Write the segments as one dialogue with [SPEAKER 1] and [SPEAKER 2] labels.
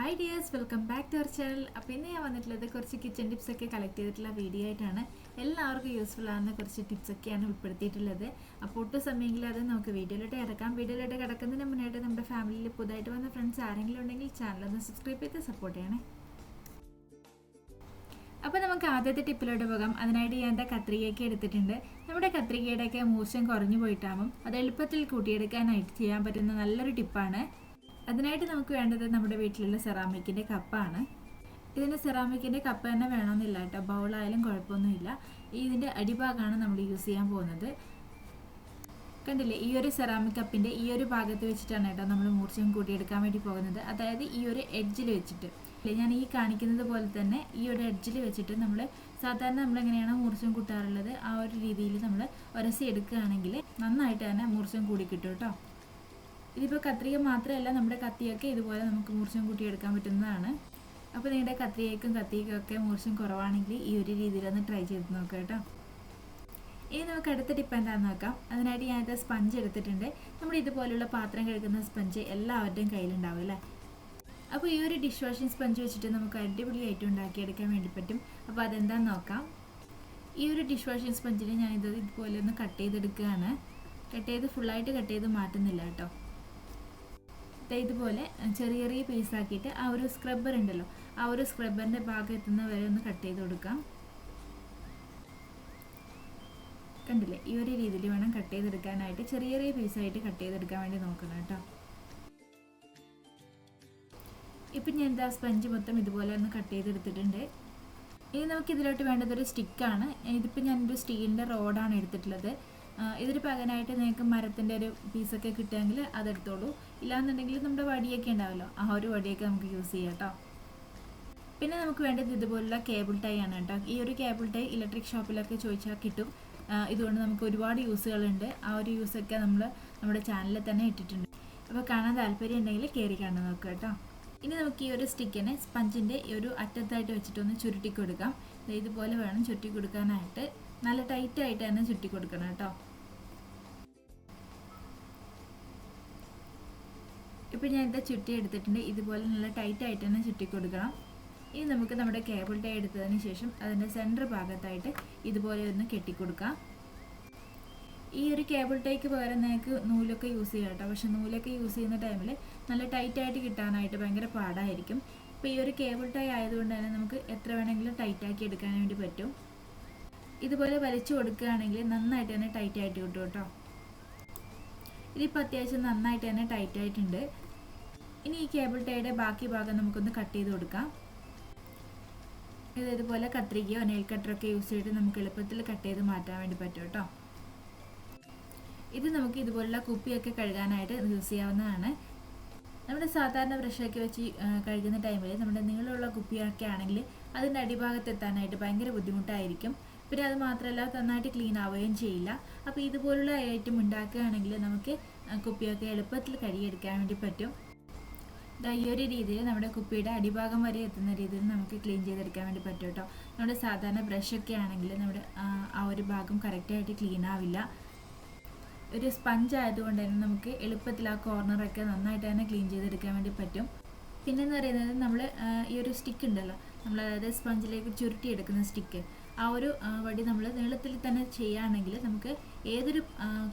[SPEAKER 1] Hi dears, welcome back to our channel. അപ്പോൾ ഇന്ന് ഞാൻ വന്നിട്ടുള്ളത് കുറച്ച് കിച്ചൺ ടിപ്സൊക്കെ കളക്ട് ചെയ്തിട്ടുള്ള വീഡിയോ ആയിട്ടാണ്. എല്ലാവർക്കും യൂസ്ഫുൾ ആകുന്ന കുറച്ച് ടിപ്സൊക്കെയാണ് ഉൾപ്പെടുത്തിയിട്ടുള്ളത്. അപ്പോൾ ഒട്ടും സമയമെങ്കിൽ അത് നമുക്ക് വീഡിയോയിലോട്ട് കിടക്കാം. വീഡിയോയിലോട്ട് കിടക്കുന്നതിന് മുന്നായിട്ട് നമ്മുടെ ഫാമിലിയിൽ പുതുതായിട്ട് വന്ന ഫ്രണ്ട്സ് ആരെങ്കിലും ഉണ്ടെങ്കിൽ ചാനലൊന്ന് സബ്സ്ക്രൈബ് ചെയ്ത് സപ്പോർട്ട് ചെയ്യണേ. അപ്പോൾ നമുക്ക് ആദ്യത്തെ ടിപ്പിലോട്ട് പോകാം. അതിനായിട്ട് ഞാൻ എന്താ കത്രികയൊക്കെ എടുത്തിട്ടുണ്ട്. നമ്മുടെ കത്രികയുടെയൊക്കെ മൂർച്ചം കുറഞ്ഞു പോയിട്ടാകും അത് എളുപ്പത്തിൽ കൂട്ടിയെടുക്കാനായിട്ട് ചെയ്യാൻ പറ്റുന്ന നല്ലൊരു ടിപ്പാണ്. അതിനായിട്ട് നമുക്ക് വേണ്ടത് നമ്മുടെ വീട്ടിലുള്ള സെറാമിക്കിൻ്റെ കപ്പാണ്. ഇതിന് സെറാമിക്കിൻ്റെ കപ്പ് തന്നെ വേണമെന്നില്ല കേട്ടോ, ബൗളായാലും കുഴപ്പമൊന്നുമില്ല. ഇതിൻ്റെ അടിഭാഗമാണ് നമ്മൾ യൂസ് ചെയ്യാൻ പോകുന്നത്. കണ്ടില്ലേ, ഈ ഒരു സെറാമിക് കപ്പിൻ്റെ ഈ ഒരു ഭാഗത്ത് വെച്ചിട്ടാണ് കേട്ടോ നമ്മൾ മൂർച്ചയും കൂട്ടിയെടുക്കാൻ വേണ്ടി പോകുന്നത്. അതായത് ഈ ഒരു എഡ്ജിൽ വെച്ചിട്ട്, ഞാൻ ഈ കാണിക്കുന്നത് പോലെ തന്നെ ഈ ഒരു എഡ്ജിൽ വെച്ചിട്ട് നമ്മൾ സാധാരണ നമ്മളെങ്ങനെയാണോ മൂർച്ചം കൂട്ടാറുള്ളത് ആ ഒരു രീതിയിൽ നമ്മൾ ഉരസി എടുക്കുകയാണെങ്കിൽ നന്നായിട്ട് തന്നെ മൂർച്ചം കൂടി കിട്ടും കേട്ടോ. ഇതിപ്പോൾ കത്രിക മാത്രമല്ല, നമ്മുടെ കത്തിയൊക്കെ ഇതുപോലെ നമുക്ക് മൂർച്ചം കൂട്ടിയെടുക്കാൻ പറ്റുന്നതാണ്. അപ്പോൾ നിങ്ങളുടെ കത്തിക്കും ഒക്കെ മൂർച്ചം കുറവാണെങ്കിൽ ഈ ഒരു രീതിയിലൊന്ന് ട്രൈ ചെയ്ത് നോക്കുക കേട്ടോ. ഇനി നമുക്ക് അടുത്ത ടിപ്പ് എന്താണെന്ന് നോക്കാം. അതിനായിട്ട് ഞാനിത് സ്പഞ്ച് എടുത്തിട്ടുണ്ട്. നമ്മൾ ഇതുപോലുള്ള പാത്രം കഴുകുന്ന സ്പഞ്ച് എല്ലാവരുടെയും കയ്യിലുണ്ടാവും അല്ലേ. അപ്പോൾ ഈ ഒരു ഡിഷ് വാഷിംഗ് സ്പഞ്ച് വെച്ചിട്ട് നമുക്ക് അടിപൊളിയായിട്ട് ഉണ്ടാക്കിയെടുക്കാൻ വേണ്ടി പറ്റും. അപ്പോൾ അതെന്താണെന്ന് നോക്കാം. ഈ ഒരു ഡിഷ് വാഷിംഗ് സ്പഞ്ചിനെ ഞാനിത് ഇതുപോലെ ഒന്ന് കട്ട് ചെയ്തെടുക്കുകയാണ്. ഫുള്ളായിട്ട് കട്ട് ചെയ്ത് മാറ്റുന്നില്ല കേട്ടോ. ഇതുപോലെ ചെറിയ ചെറിയ പീസാക്കിയിട്ട് ആ ഒരു സ്ക്രബ്ബർ ഉണ്ടല്ലോ, ആ ഒരു സ്ക്രബ്ബറിൻ്റെ ഭാഗം എത്തുന്ന വരെ ഒന്ന് കട്ട് ചെയ്ത് കൊടുക്കാം. കണ്ടില്ലേ, ഈ ഒരു രീതിയിൽ വേണം കട്ട് ചെയ്തെടുക്കാനായിട്ട്. ചെറിയ ചെറിയ പീസായിട്ട് കട്ട് ചെയ്തെടുക്കാൻ വേണ്ടി നോക്കണം കേട്ടോ. ഇപ്പം ഞാൻ എന്താ സ്പഞ്ച് മൊത്തം ഇതുപോലെ ഒന്ന് കട്ട് ചെയ്തെടുത്തിട്ടുണ്ട്. ഇനി നമുക്ക് ഇതിലോട്ട് വേണ്ടതൊരു സ്റ്റിക്കാണ്. ഇതിപ്പോൾ ഞാനൊരു സ്റ്റീലിൻ്റെ റോഡാണ് എടുത്തിട്ടുള്ളത്. ഇതിന് പകരമായിട്ട് നിങ്ങൾക്ക് മരത്തിൻ്റെ ഒരു പീസൊക്കെ കിട്ടുമെങ്കിൽ അതെടുത്തോളൂ. ഇല്ലാന്നുണ്ടെങ്കിൽ നമ്മുടെ വടിയൊക്കെ ഉണ്ടാവുമല്ലോ, ആ ഒരു വടിയൊക്കെ നമുക്ക് യൂസ് ചെയ്യാം കേട്ടോ. പിന്നെ നമുക്ക് വേണ്ടത് ഇതുപോലുള്ള കേബിൾ ടൈ ആണ് കേട്ടോ. ഈ ഒരു കേബിൾ ടൈ ഇലക്ട്രിക് ഷോപ്പിലൊക്കെ ചോദിച്ചാൽ കിട്ടും. ഇതുകൊണ്ട് നമുക്ക് ഒരുപാട് യൂസുകളുണ്ട്. ആ ഒരു യൂസൊക്കെ നമ്മൾ നമ്മുടെ ചാനലിൽ തന്നെ ഇട്ടിട്ടുണ്ട്. അപ്പോൾ കാണാൻ താല്പര്യം ഉണ്ടെങ്കിൽ കയറി കണ്ടു നോക്കുക കേട്ടോ. ഇനി നമുക്ക് ഈ ഒരു സ്റ്റിക്കിനെ സ്പഞ്ചിൻ്റെ ഈ ഒരു അറ്റത്തായിട്ട് വെച്ചിട്ടൊന്ന് ചുരുട്ടി കൊടുക്കാം. ഇതുപോലെ വേണം ചുരുട്ടി കൊടുക്കാനായിട്ട്. നല്ല ടൈറ്റായിട്ട് തന്നെ ചുരുട്ടി കൊടുക്കണം കേട്ടോ. ഇപ്പോൾ ഞാൻ ഇതാ ചുറ്റി എടുത്തിട്ടുണ്ട്. ഇതുപോലെ നല്ല ടൈറ്റായിട്ട് തന്നെ ചുറ്റി കൊടുക്കണം. ഇനി നമുക്ക് നമ്മുടെ കേബിൾ ടൈ എടുത്തതിന് ശേഷം അതിൻ്റെ സെൻറ്റർ ഭാഗത്തായിട്ട് ഇതുപോലെ ഒന്ന് കെട്ടിക്കൊടുക്കാം. ഈ ഒരു കേബിൾ ടൈക്ക് പകരം നിങ്ങൾക്ക് നൂലൊക്കെ യൂസ് ചെയ്യാം കേട്ടോ. പക്ഷെ നൂലൊക്കെ യൂസ് ചെയ്യുന്ന ടൈമിൽ നല്ല ടൈറ്റായിട്ട് കിട്ടാനായിട്ട് ഭയങ്കര പാടായിരിക്കും. ഇപ്പോൾ ഈ ഒരു കേബിൾ ടൈ ആയതുകൊണ്ട് തന്നെ നമുക്ക് എത്ര വേണമെങ്കിലും ടൈറ്റാക്കി എടുക്കാൻ വേണ്ടി പറ്റും. ഇതുപോലെ വലിച്ചു കൊടുക്കുകയാണെങ്കിൽ നന്നായിട്ട് തന്നെ ടൈറ്റായിട്ട് കിട്ടും കേട്ടോ. ഇതിപ്പോൾ അത്യാവശ്യം നന്നായിട്ട് തന്നെ ടൈറ്റായിട്ടുണ്ട്. ഇനി ഈ കേബിൾ ടൈയുടെ ബാക്കി ഭാഗം നമുക്കൊന്ന് കട്ട് ചെയ്ത് കൊടുക്കാം. ഇതുപോലെ കത്രികയോ നെയിൽ കട്ടറൊക്കെ യൂസ് ചെയ്തിട്ട് നമുക്ക് എളുപ്പത്തിൽ കട്ട് ചെയ്ത് മാറ്റാൻ വേണ്ടി പറ്റും കേട്ടോ. ഇത് നമുക്ക് ഇതുപോലുള്ള കുപ്പിയൊക്കെ കഴുകാനായിട്ട് യൂസ് ചെയ്യാവുന്നതാണ്. നമ്മുടെ സാധാരണ ബ്രഷൊക്കെ വെച്ച് കഴുകുന്ന ടൈമിൽ നമ്മുടെ നീളമുള്ള കുപ്പിയൊക്കെ ആണെങ്കിൽ അതിൻ്റെ അടിഭാഗത്ത് എത്താനായിട്ട് ഭയങ്കര ബുദ്ധിമുട്ടായിരിക്കും. പിന്നെ അത് മാത്രമല്ല നന്നായിട്ട് ക്ലീൻ ആവുകയും ചെയ്യില്ല. അപ്പോൾ ഇതുപോലുള്ള ഐറ്റം ഉണ്ടാക്കുകയാണെങ്കിൽ നമുക്ക് കുപ്പിയൊക്കെ എളുപ്പത്തിൽ കഴുകിയെടുക്കാൻ വേണ്ടി പറ്റും. ഈ ഒരു രീതിയിൽ നമ്മുടെ കുപ്പിയുടെ അടിഭാഗം വരെ എത്തുന്ന രീതിയിൽ നമുക്ക് ക്ലീൻ ചെയ്തെടുക്കാൻ വേണ്ടി പറ്റും കേട്ടോ. നമ്മുടെ സാധാരണ ബ്രഷൊക്കെ ആണെങ്കിൽ നമ്മുടെ ആ ഒരു ഭാഗം കറക്റ്റായിട്ട് ക്ലീൻ ആവില്ല. ഒരു സ്പഞ്ച് ആയതുകൊണ്ട് തന്നെ നമുക്ക് എളുപ്പത്തിൽ ആ കോർണറൊക്കെ നന്നായിട്ട് തന്നെ ക്ലീൻ ചെയ്തെടുക്കാൻ വേണ്ടി പറ്റും. പിന്നെന്ന് പറയുന്നത് നമ്മൾ ഈ ഒരു സ്റ്റിക്ക് ഉണ്ടല്ലോ, നമ്മൾ അതായത് സ്പഞ്ചിലേക്ക് ചുരുട്ടിയെടുക്കുന്ന സ്റ്റിക്ക്, ആ ഒരു വടി നമ്മൾ നീളത്തിൽ തന്നെ ചെയ്യുകയാണെങ്കിൽ നമുക്ക് ഏതൊരു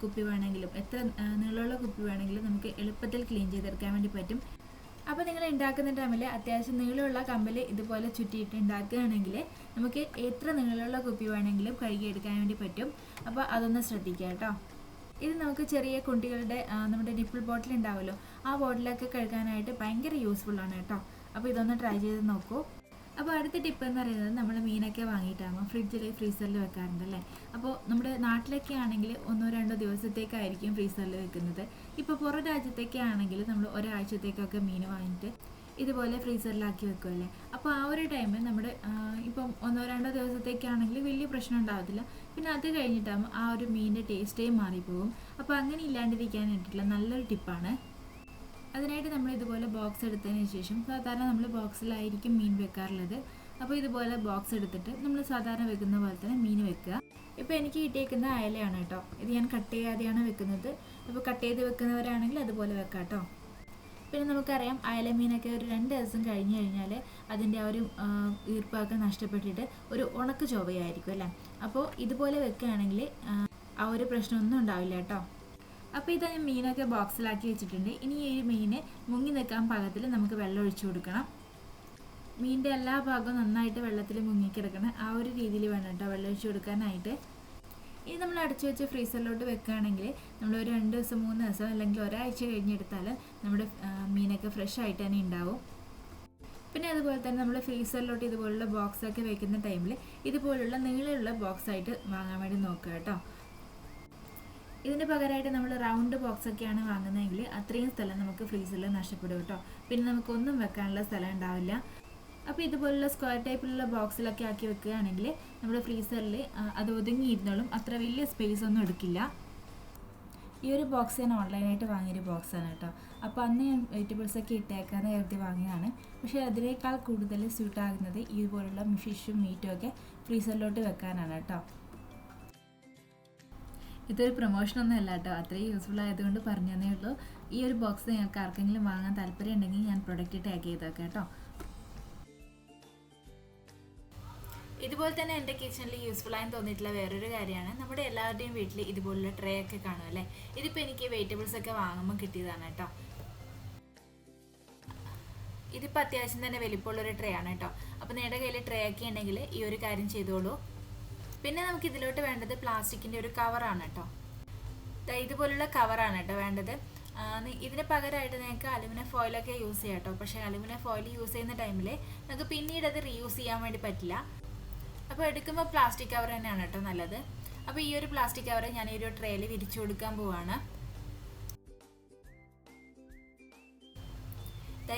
[SPEAKER 1] കുപ്പി വേണമെങ്കിലും, എത്ര നീളമുള്ള കുപ്പി വേണമെങ്കിലും നമുക്ക് എളുപ്പത്തിൽ ക്ലീൻ ചെയ്തെടുക്കാൻ വേണ്ടി പറ്റും. അപ്പോൾ നിങ്ങൾ ഉണ്ടാക്കുന്ന ടൈമിൽ അത്യാവശ്യം നീളമുള്ള കമ്പിൽ ഇതുപോലെ ചുറ്റിയിട്ട് ഉണ്ടാക്കുകയാണെങ്കിൽ നമുക്ക് എത്ര നീളമുള്ള കുപ്പി വേണമെങ്കിലും കഴുകിയെടുക്കാൻ വേണ്ടി പറ്റും. അപ്പോൾ അതൊന്ന് ശ്രദ്ധിക്കുക കേട്ടോ. ഇത് നമുക്ക് ചെറിയ കുട്ടികളുടെ നമ്മുടെ നിപ്പിൾ ബോട്ടിൽ ഉണ്ടാവുമല്ലോ, ആ ബോട്ടിലൊക്കെ കഴുകാനായിട്ട് ഭയങ്കര യൂസ്ഫുള്ളാണ് കേട്ടോ. അപ്പോൾ ഇതൊന്ന് ട്രൈ ചെയ്ത് നോക്കൂ. അപ്പോൾ അടുത്ത ടിപ്പ് എന്ന് പറയുന്നത് നമ്മൾ മീനൊക്കെ വാങ്ങിയിട്ടാകുമ്പോൾ ഫ്രീസറിൽ വെക്കാറുണ്ടല്ലേ. അപ്പോൾ നമ്മുടെ നാട്ടിലൊക്കെ ആണെങ്കിൽ 1-2 ദിവസത്തേക്കായിരിക്കും ഫ്രീസറിൽ വെക്കുന്നത്. ഇപ്പോൾ പുറം രാജ്യത്തൊക്കെ ആണെങ്കിൽ നമ്മൾ ഒരാഴ്ചത്തേക്കൊക്കെ മീൻ വാങ്ങിയിട്ട് ഇതുപോലെ ഫ്രീസറിലാക്കി വെക്കുമല്ലേ. അപ്പോൾ ആ ഒരു ടൈമിൽ നമ്മുടെ ഇപ്പം 1-2 ദിവസത്തേക്കാണെങ്കിൽ വലിയ പ്രശ്നം ഉണ്ടാകത്തില്ല. പിന്നെ അത് കഴിഞ്ഞിട്ടാകുമ്പോൾ ആ ഒരു മീനിൻ്റെ ടേസ്റ്റേ മാറിപ്പോകും. അപ്പോൾ അങ്ങനെ ഇല്ലാണ്ടിരിക്കാനായിട്ടുള്ള നല്ലൊരു ടിപ്പാണ്. അതിനായിട്ട് നമ്മൾ ഇതുപോലെ ബോക്സ് എടുത്തതിന് ശേഷം, സാധാരണ നമ്മൾ ബോക്സിലായിരിക്കും മീൻ വെക്കാറുള്ളത്. അപ്പോൾ ഇതുപോലെ ബോക്സ് എടുത്തിട്ട് നമ്മൾ സാധാരണ വെക്കുന്ന പോലെ തന്നെ മീൻ വെക്കുക. ഇപ്പോൾ എനിക്ക് കിട്ടിയേക്കുന്ന അയലയാണ് കേട്ടോ. ഇത് ഞാൻ കട്ട് ചെയ്യാതെയാണ് വെക്കുന്നത്. അപ്പോൾ കട്ട് ചെയ്ത് വെക്കുന്നവരാണെങ്കിൽ അതുപോലെ വെക്കാം കേട്ടോ. പിന്നെ നമുക്കറിയാം അയല മീനൊക്കെ ഒരു 2 ദിവസം കഴിഞ്ഞ് കഴിഞ്ഞാൽ അതിൻ്റെ ആ ഒരു ഈർപ്പമൊക്കെ നഷ്ടപ്പെട്ടിട്ട് ഒരു ഉണക്ക് ചൊവ്വയായിരിക്കും അല്ലേ. അപ്പോൾ ഇതുപോലെ വെക്കുകയാണെങ്കിൽ ആ ഒരു പ്രശ്നമൊന്നും ഉണ്ടാവില്ല കേട്ടോ. അപ്പോൾ ഇതാ ഞാൻ മീനൊക്കെ ബോക്സിലാക്കി വെച്ചിട്ടുണ്ട്. ഇനി ഈ മീന് മുങ്ങി നിൽക്കാൻ പാകത്തിൽ നമുക്ക് വെള്ളം ഒഴിച്ചു കൊടുക്കണം. മീനിൻ്റെ എല്ലാ ഭാഗവും നന്നായിട്ട് വെള്ളത്തിൽ മുങ്ങിക്കിടക്കണം. ആ ഒരു രീതിയിൽ വേണം കേട്ടോ വെള്ളം ഒഴിച്ചു കൊടുക്കാനായിട്ട്. ഇനി നമ്മൾ അടച്ചു വെച്ച് ഫ്രീസറിലോട്ട് വെക്കുകയാണെങ്കിൽ നമ്മൾ ഒരു 2 ദിവസം 3 ദിവസം അല്ലെങ്കിൽ ഒരാഴ്ച കഴിഞ്ഞെടുത്താൽ നമ്മുടെ മീനൊക്കെ ഫ്രഷ് ആയിട്ട് തന്നെ ഉണ്ടാവും. പിന്നെ അതുപോലെ തന്നെ നമ്മൾ ഫ്രീസറിലോട്ട് ഇതുപോലുള്ള ബോക്സൊക്കെ വെക്കുന്ന ടൈമിൽ ഇതുപോലുള്ള നീളമുള്ള ബോക്സായിട്ട് വാങ്ങാൻ വേണ്ടി നോക്കുക കേട്ടോ. ഇതിന് പകരമായിട്ട് നമ്മൾ റൗണ്ട് ബോക്സൊക്കെയാണ് വാങ്ങുന്നതെങ്കിൽ അത്രയും സ്ഥലം നമുക്ക് ഫ്രീസറിൽ നഷ്ടപ്പെടും കേട്ടോ. പിന്നെ നമുക്കൊന്നും വെക്കാനുള്ള സ്ഥലം ഉണ്ടാവില്ല. അപ്പോൾ ഇതുപോലുള്ള സ്ക്വയർ ടൈപ്പിലുള്ള ബോക്സിലൊക്കെ ആക്കി വെക്കുകയാണെങ്കിൽ നമ്മുടെ ഫ്രീസറിൽ അത് ഒതുങ്ങിയിരുന്നോളും, അത്ര വലിയ സ്പേസ് ഒന്നും എടുക്കില്ല. ഈ ഒരു ബോക്സ് ഞാൻ ഓൺലൈനായിട്ട് വാങ്ങിയൊരു ബോക്സാണ് കേട്ടോ. അപ്പോൾ അന്ന് ഞാൻ വെജിറ്റബിൾസൊക്കെ ഇട്ടേക്കാന്ന് കരുതി വാങ്ങിയതാണ്. പക്ഷേ അതിനേക്കാൾ കൂടുതൽ സ്യൂട്ടാകുന്നത് ഇതുപോലുള്ള ഫിഷും മീറ്റും ഒക്കെ ഫ്രീസറിലോട്ട് വെക്കാനാണ് കേട്ടോ. ഇതൊരു പ്രൊമോഷനൊന്നും അല്ല കേട്ടോ, അത്രയും യൂസ്ഫുൾ ആയതുകൊണ്ട് പറഞ്ഞു തന്നേ ഉള്ളൂ. ഈ ഒരു ബോക്സ് നിങ്ങൾക്ക് ആർക്കെങ്കിലും വാങ്ങാൻ താല്പര്യം ഉണ്ടെങ്കിൽ ഞാൻ പ്രൊഡക്റ്റ് ടാഗ് ചെയ്തേക്കാം കേട്ടോ. ഇതുപോലെ തന്നെ എൻ്റെ കിച്ചണിൽ യൂസ്ഫുൾ ആയി തോന്നിയിട്ടുള്ള വേറൊരു കാര്യമാണ്, നമ്മുടെ എല്ലാവരുടെയും വീട്ടിൽ ഇതുപോലുള്ള ട്രേ ഒക്കെ കാണും അല്ലേ. ഇതിപ്പോൾ എനിക്ക് വെജിറ്റബിൾസ് ഒക്കെ വാങ്ങുമ്പോൾ കിട്ടിയതാണ് കേട്ടോ. ഇതിപ്പോൾ അത്യാവശ്യം തന്നെ വലിപ്പമുള്ളൊരു ട്രേ ആണ് കേട്ടോ. അപ്പോൾ നിങ്ങളുടെ കയ്യിൽ ട്രേ ഒക്കെ ഉണ്ടെങ്കിൽ ഈ ഒരു കാര്യം ചെയ്തോളൂ. പിന്നെ നമുക്ക് ഇതിലോട്ട് വേണ്ടത് പ്ലാസ്റ്റിക്കിൻ്റെ ഒരു കവറാണ് കേട്ടോ. ഇതുപോലുള്ള കവറാണ് കേട്ടോ വേണ്ടത്. ഇതിന് പകരമായിട്ട് നിങ്ങൾക്ക് അലുമിനിയം ഫോയിലൊക്കെ യൂസ് ചെയ്യാം കേട്ടോ. പക്ഷേ അലുമിനിയം ഫോയിൽ യൂസ് ചെയ്യുന്ന ടൈമിൽ നമുക്ക് പിന്നീട് അത് റീയൂസ് ചെയ്യാൻ വേണ്ടി പറ്റില്ല. അപ്പോൾ എടുക്കുമ്പോൾ പ്ലാസ്റ്റിക് കവർ തന്നെയാണ് കേട്ടോ നല്ലത്. അപ്പോൾ ഈ ഒരു പ്ലാസ്റ്റിക് കവർ ഞാൻ ഈ ഒരു ട്രേയിൽ വിരിച്ചു കൊടുക്കാൻ പോവാണ്.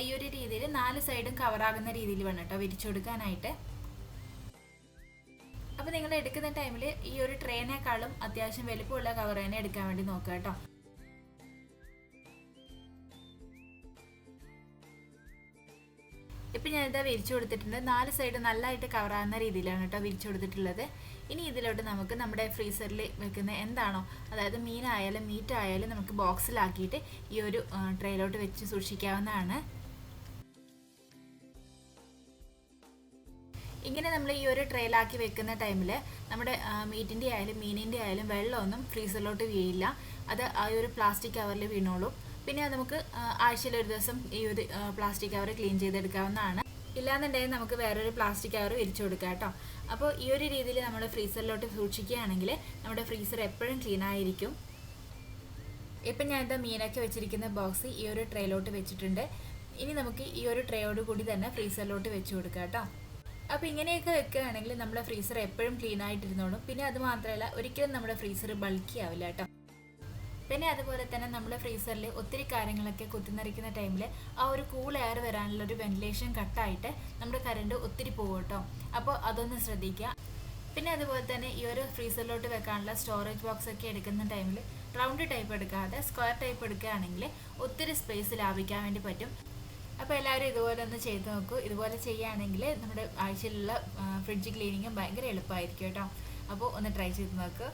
[SPEAKER 1] ഈ ഒരു രീതിയിൽ 4 സൈഡും കവറാകുന്ന രീതിയിൽ വേണം കേട്ടോ വിരിച്ചു കൊടുക്കാനായിട്ട്. അപ്പോൾ നിങ്ങൾ എടുക്കുന്ന ടൈമിൽ ഈ ഒരു ട്രേനേക്കാളും അത്യാവശ്യം വലുപ്പമുള്ള കവർ തന്നെ എടുക്കാൻ വേണ്ടി നോക്കുക കേട്ടോ. ഇപ്പം ഞാനിതാ വിരിച്ചു കൊടുത്തിട്ടുണ്ട്. 4 സൈഡ് നല്ലതായിട്ട് കവറാകുന്ന രീതിയിലാണ് കേട്ടോ വിരിച്ചു കൊടുത്തിട്ടുള്ളത്. ഇനി ഇതിലോട്ട് നമുക്ക് നമ്മുടെ ഫ്രീസറിൽ വെക്കുന്ന എന്താണോ, അതായത് മീനായാലും മീറ്റ് ആയാലും നമുക്ക് ബോക്സിലാക്കിയിട്ട് ഈ ഒരു ട്രേയിലോട്ട് വെച്ച് സൂക്ഷിക്കാവുന്നതാണ്. ഇങ്ങനെ നമ്മൾ ഈ ഒരു ട്രേയിലാക്കി വെക്കുന്ന ടൈമിൽ നമ്മുടെ മീറ്റിൻ്റെ ആയാലും മീനിൻ്റെ ആയാലും വെള്ളമൊന്നും ഫ്രീസറിലോട്ട് വീഴില്ല. അത് ആ ഒരു പ്ലാസ്റ്റിക് കവറിൽ വീണോളും. പിന്നെ നമുക്ക് ആഴ്ചയിൽ ഒരു ദിവസം ഈ ഒരു പ്ലാസ്റ്റിക് കവർ ക്ലീൻ ചെയ്തെടുക്കാവുന്നതാണ്. ഇല്ലാന്നുണ്ടെങ്കിൽ നമുക്ക് വേറൊരു പ്ലാസ്റ്റിക് കവർ വിരിച്ചു കൊടുക്കാം കേട്ടോ. അപ്പോൾ ഈ ഒരു രീതിയിൽ നമ്മൾ ഫ്രീസറിലോട്ട് സൂക്ഷിക്കുകയാണെങ്കിൽ നമ്മുടെ ഫ്രീസർ എപ്പോഴും ക്ലീൻ ആയിരിക്കും. ഇപ്പം ഞാനിതാ മീനൊക്കെ വെച്ചിരിക്കുന്ന ബോക്സ് ഈ ഒരു ട്രേയിലോട്ട് വെച്ചിട്ടുണ്ട്. ഇനി നമുക്ക് ഈ ഒരു ട്രേയോട് കൂടി തന്നെ ഫ്രീസറിലോട്ട് വെച്ച് കൊടുക്കാം കേട്ടോ. അപ്പോൾ ഇങ്ങനെയൊക്കെ വെക്കുകയാണെങ്കിൽ നമ്മുടെ ഫ്രീസർ എപ്പോഴും ക്ലീൻ ആയിട്ടിരുന്നോളും. പിന്നെ അത് മാത്രമല്ല ഒരിക്കലും നമ്മുടെ ഫ്രീസർ ബൾക്കി ആവില്ല കേട്ടോ. പിന്നെ അതുപോലെ തന്നെ നമ്മുടെ ഫ്രീസറിൽ ഒത്തിരി കാര്യങ്ങളൊക്കെ കുത്തിനിറയ്ക്കുന്ന ടൈമിൽ ആ ഒരു കൂൾ എയർ വരാനുള്ള ഒരു വെന്റിലേഷൻ കട്ടായിട്ട് നമ്മുടെ കറണ്ട് ഒത്തിരി പോകും കേട്ടോ. അപ്പോൾ അതൊന്ന് ശ്രദ്ധിക്കുക. പിന്നെ അതുപോലെ തന്നെ ഈ ഒരു ഫ്രീസറിലോട്ട് വെക്കാനുള്ള സ്റ്റോറേജ് ബോക്സ് ഒക്കെ എടുക്കുന്ന ടൈമിൽ റൗണ്ട് ടൈപ്പ് എടുക്കാതെ സ്ക്വയർ ടൈപ്പ് എടുക്കുകയാണെങ്കിൽ ഒത്തിരി സ്പേസ് ലാഭിക്കാൻ വേണ്ടി പറ്റും. അപ്പോൾ എല്ലാവരും ഇതുപോലെ ഒന്ന് ചെയ്ത് നോക്കൂ. ഇതുപോലെ ചെയ്യുകയാണെങ്കിൽ നമ്മുടെ ആഴ്ചയിലുള്ള ഫ്രിഡ്ജ് ക്ലീനിങ്ങും ഭയങ്കര എളുപ്പമായിരിക്കും കേട്ടോ. അപ്പോൾ ഒന്ന് ട്രൈ ചെയ്ത് നോക്കുക.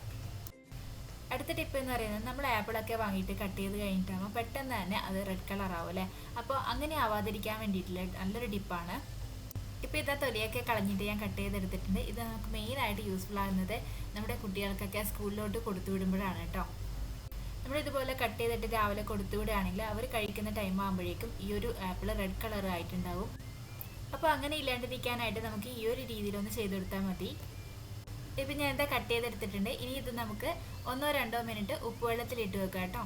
[SPEAKER 1] അടുത്ത ടിപ്പ് എന്ന് പറയുന്നത്, നമ്മൾ ആപ്പിളൊക്കെ വാങ്ങിയിട്ട് കട്ട് ചെയ്ത് കഴിഞ്ഞിട്ടാകുമ്പോൾ പെട്ടെന്ന് തന്നെ അത് റെഡ് കളർ ആവും അല്ലേ. അപ്പോൾ അങ്ങനെ ആവാതിരിക്കാൻ വേണ്ടിയിട്ടുള്ള നല്ലൊരു ടിപ്പാണ്. ഇപ്പോൾ ഇതാ തൊലിയൊക്കെ കളഞ്ഞിട്ട് ഞാൻ കട്ട് ചെയ്തെടുത്തിട്ടുണ്ട്. ഇത് നമുക്ക് മെയിനായിട്ട് യൂസ്ഫുൾ ആകുന്നത് നമ്മുടെ കുട്ടികൾക്കൊക്കെ സ്കൂളിലോട്ട് കൊടുത്തു വിടുമ്പോഴാണ് കേട്ടോ. നമ്മളിതുപോലെ കട്ട് ചെയ്തിട്ട് രാവിലെ കൊടുത്തു വിടുകയാണെങ്കിൽ അവർ കഴിക്കുന്ന ടൈം ആകുമ്പോഴേക്കും ഈ ഒരു ആപ്പിൾ റെഡ് കളർ ആയിട്ടുണ്ടാവും. അപ്പോൾ അങ്ങനെ ഇല്ലാണ്ടിരിക്കാനായിട്ട് നമുക്ക് ഈ ഒരു രീതിയിലൊന്ന് ചെയ്ത് കൊടുത്താൽ മതി. ഇപ്പം ഞാൻ എന്താ കട്ട് ചെയ്തെടുത്തിട്ടുണ്ട്. ഇനി ഇത് നമുക്ക് 1-2 മിനിറ്റ് ഉപ്പുവെള്ളത്തിലിട്ട് വെക്കാം കേട്ടോ.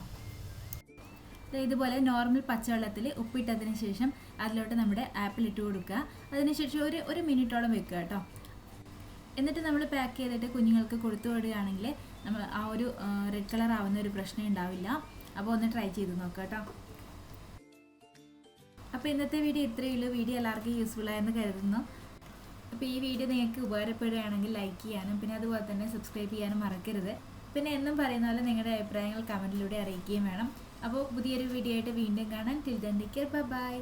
[SPEAKER 1] ഇതുപോലെ നോർമൽ പച്ചവെള്ളത്തിൽ ഉപ്പിട്ടതിന് ശേഷം അതിലോട്ട് നമ്മുടെ ആപ്പിൾ ഇട്ട് കൊടുക്കുക. അതിനുശേഷം ഒരു മിനിറ്റോളം വെക്കുക കേട്ടോ. എന്നിട്ട് നമ്മൾ പാക്ക് ചെയ്തിട്ട് കുഞ്ഞുങ്ങൾക്ക് കൊടുത്തു വിടുകയാണെങ്കിൽ നമ്മൾ ആ ഒരു റെഡ് കളർ ആവുന്ന ഒരു പ്രശ്നം ഉണ്ടാവില്ല. അപ്പോൾ ഒന്ന് ട്രൈ ചെയ്ത് നോക്കാം കേട്ടോ. അപ്പോൾ ഇന്നത്തെ വീഡിയോ ഇത്രയേ ഉള്ളൂ. വീഡിയോ എല്ലാവർക്കും യൂസ്ഫുൾ ആയെന്ന് കരുതുന്നു. അപ്പോൾ ഈ വീഡിയോ നിങ്ങൾക്ക് ഉപകാരപ്പെടുകയാണെങ്കിൽ ലൈക്ക് ചെയ്യാനും പിന്നെ അതുപോലെ തന്നെ സബ്സ്ക്രൈബ് ചെയ്യാനും മറക്കരുത്. പിന്നെ എന്നും പറയുന്ന പോലെ നിങ്ങളുടെ അഭിപ്രായങ്ങൾ കമൻറ്റിലൂടെ അറിയിക്കുകയും വേണം. അപ്പോൾ പുതിയൊരു വീഡിയോ ആയിട്ട് വീണ്ടും കാണാം. Till then take care, by.